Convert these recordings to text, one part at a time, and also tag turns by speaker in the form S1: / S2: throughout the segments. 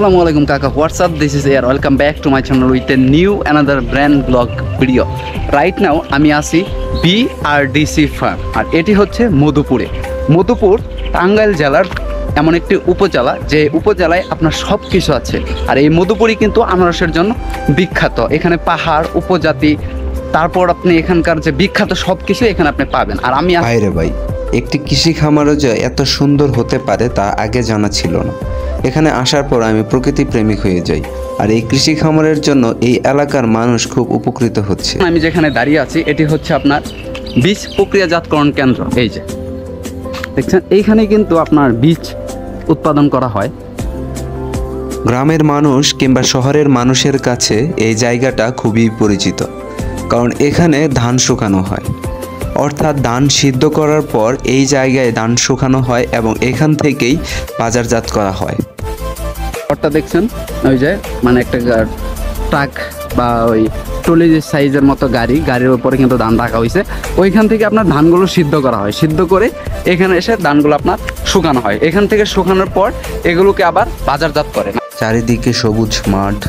S1: আসসালামু আলাইকুম কাকা, WhatsApp, this is air. Welcome back to my channel with a new another brand blog video. Right now আমি আছি BRDC farm, আর এটি হচ্ছে মধুপুরে। মধুপুর টাঙ্গাইল জেলার এমন একটি উপজেলা যে উপজেলায় আপনার সব কিছু আছে। আর এই মধুপুরই কিন্তু আনারসের জন্য বিখ্যাত। এখানে পাহাড়, উপজাতি, তারপর আপনি এখানকার যে বিখ্যাত সব কিছু এখানে আপনি পাবেন। আর আমি
S2: ভাই একটি কৃষি খামারও যে এত সুন্দর হতে পারে তা আগে জানা ছিল না। এখানে আসার পর আমি প্রকৃতি প্রেমিক হয়ে যাই, আর এই কৃষি খামারের জন্য এই এলাকার মানুষ খুব উপকৃত হচ্ছে।
S1: আমি যেখানে দাঁড়িয়ে আছি এটি হচ্ছে আপনার বীজ প্রক্রিয়াজাতকরণ কেন্দ্র। এই যে দেখছেন, এইখানে কিন্তু আপনার বীজ উৎপাদন করা হয়।
S2: গ্রামের মানুষ কিংবা শহরের মানুষের কাছে এই জায়গাটা খুবই পরিচিত, কারণ এখানে ধান শুকানো হয়, অর্থাৎ ধান সিদ্ধ করার পর এই জায়গায় ধান শুকানো হয় এবং এখান থেকেই বাজারজাত করা হয়।
S1: ঘরটা দেখছেন, ওই যে মানে একটা ট্রাক বা ওই ট্রলি সাইজের মতো গাড়ির উপরে কিন্তু ধান রাখা হয়েছে। ওইখান থেকে আপনার ধানগুলো সিদ্ধ করা হয়, সিদ্ধ করে এখানে এসে ধানগুলো আপনার শুকানো হয়। এখান থেকে শুকানোর পর এগুলোকে আবার বাজারজাত করে।
S2: চারিদিকে সবুজ মাঠ,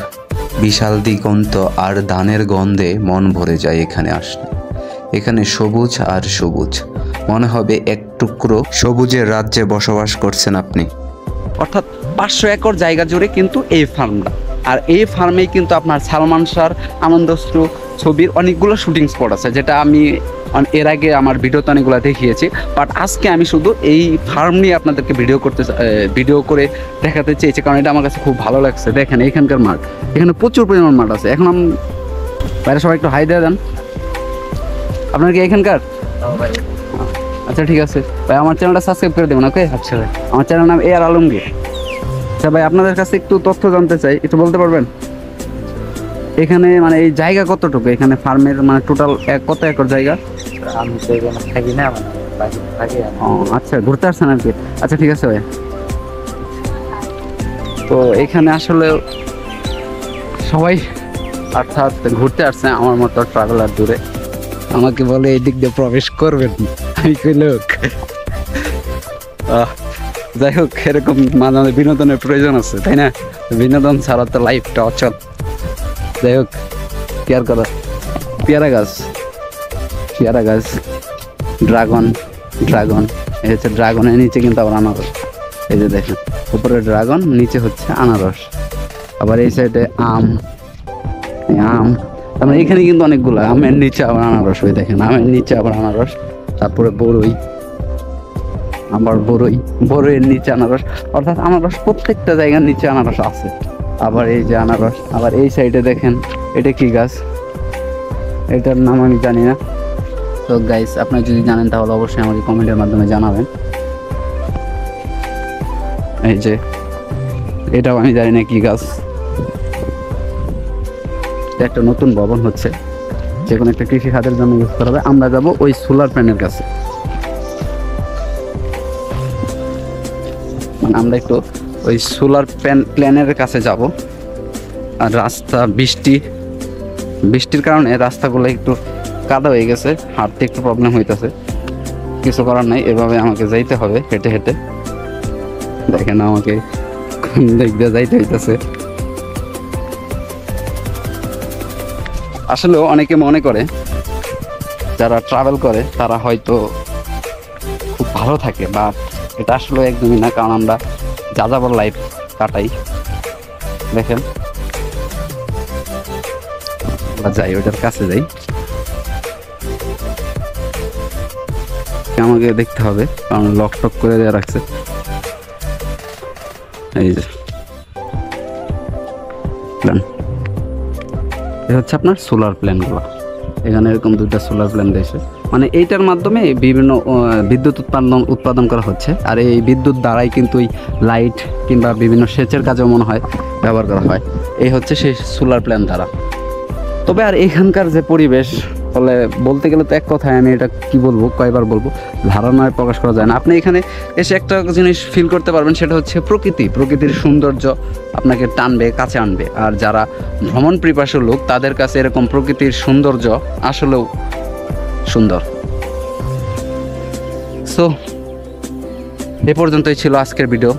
S2: বিশাল দিগন্ত আর ধানের গন্ধে মন ভরে যায় এখানে আসলে। এখানে সবুজ আর সবুজ, মনে হবে এক টুকরো সবুজের রাজ্যে বসবাস করছেন আপনি।
S1: অর্থাৎ 500 একর জায়গা জুড়ে কিন্তু এই ফার্মটা। আর এই ফার্মেই কিন্তু আপনার সালমান শাহর আনন্দশ্রু ছবির অনেকগুলো শুটিং স্পট আছে, যেটা আমি এর আগে আমার ভিডিওতে অনেকগুলো দেখিয়েছি। বাট আজকে আমি শুধু এই ফার্ম নিয়ে আপনাদেরকে ভিডিও করে দেখাতে চেয়েছি, কারণ এটা আমার কাছে খুব ভালো লাগছে। দেখেন এখানকার মাঠ, এখানে প্রচুর পরিমাণ মাঠ আছে। এখন বাইরে সবাই একটু হাই দিয়ে দেন। আপনার কি এখানকার? আচ্ছা ঠিক আছে ভাই, আমার চ্যানেলটা সাবস্ক্রাইব করে দেবেন। ওকে, আচ্ছা ভাই। আমার চ্যানেল নাম এআর আলমগীর। আচ্ছা ভাই, আপনাদের কাছে একটু তথ্য জানতে চাই, একটু বলতে পারবেন এখানে মানে এই জায়গা কতটুকু, এখানে ফার্মের মানে টোটাল কত একর জায়গা?
S3: আমি তো এখানে থাকি না, থাকি।
S1: ও আচ্ছা, ঘুরতে আসছেন আর কি। আচ্ছা ঠিক আছে ভাই। তো এখানে আসলে সবাই অর্থাৎ ঘুরতে আসছে আমার মতো ট্রাভেলার দূরে। আমাকে বলে এই দিক দিয়ে প্রবেশ করবেন, আমি কই লোক। যাই হোক, এরকম মাঝে মাঝে বিনোদনের প্রয়োজন আছে, তাই না? বিনোদন ছাড়া তো লাইফটা অচল। যাই হোক, কেয়ার করা পেয়ারা গাছ, ড্রাগন, এই হচ্ছে ড্রাগনের নিচে কিন্তু আবার আনারস। এই যে দেখেন, উপরে ড্রাগন, নিচে হচ্ছে আনারস। আবার এই সাইডে আম, তারপরে এখানে কিন্তু অনেকগুলো আমের নিচে আবার আনারস। ওই দেখেন, আমের নিচে আবার আনারস। তারপরে বড়ইয়ের নিচে আনারস। অর্থাৎ আনারস প্রত্যেকটা জায়গার নিচে আনারস আছে। আবার এই যে আনারস, আবার এই সাইডে দেখেন, এটা কি গাছ, এটার নাম আমি জানি না। তো গাইস, আপনারা যদি জানেন তাহলে অবশ্যই আমাকে কমেন্টের মাধ্যমে জানাবেন। এই যে এটাও আমি জানি না কি গাছ। একটা নতুন ভবন হচ্ছে, যে কোনো একটা কৃষি খাতের জন্য ইউজ করা হবে। আমরা যাব ওই সোলার প্যানেলের কাছে, মানে আমরা একটু ওই সোলার প্ল্যানের কাছে যাব। আর রাস্তা বৃষ্টির কারণে রাস্তাগুলো একটু কাদা হয়ে গেছে, হাঁটতে একটু প্রবলেম হইতেছে। কিছু করার নাই, এভাবে আমাকে যাইতে হবে হেঁটে হেঁটে। দেখেন আমাকে কোন দিক দিয়ে যাইতে হইতেছে। আসলেও অনেকে মনে করে যারা ট্রাভেল করে তারা হয়তো খুব ভালো থাকে, বা এটা আসলে একদমই না, কারণ আমরা যাযাবর লাইফ কাটাই। দেখেন, যাই ওইটার কাছে যাই, আমাকে দেখতে হবে কারণ লক টক করে দেওয়া রাখছে। এই যে প্ল্যান, এটা হচ্ছে আপনার সোলার প্ল্যানগুলো। এখানে এরকম 2টা সোলার প্ল্যান দিয়েছে, মানে এইটার মাধ্যমে বিভিন্ন বিদ্যুৎ উৎপাদন করা হচ্ছে। আর এই বিদ্যুৎ দ্বারাই কিন্তু এই লাইট কিংবা বিভিন্ন সেচের কাজেও মনে হয় ব্যবহার করা হয়। এই হচ্ছে সেই সোলার প্ল্যান দ্বারা। তবে আর এখানকার যে পরিবেশ, ফলে বলতে গেলে তো এক কথায়, আমি এটা কি বলবো, কয়বার বলবো, ধারণায় প্রকাশ করা যায় না। আপনি এখানে এসে একটা জিনিস ফিল করতে পারবেন, সেটা হচ্ছে প্রকৃতির সৌন্দর্য আপনাকে টানবে, কাছে আনবে। আর যারা ভ্রমণ পিপাসু লোক, তাদের কাছে এরকম প্রকৃতির সৌন্দর্য আসলেও সুন্দর। সো এ পর্যন্তই ছিল আজকের ভিডিও।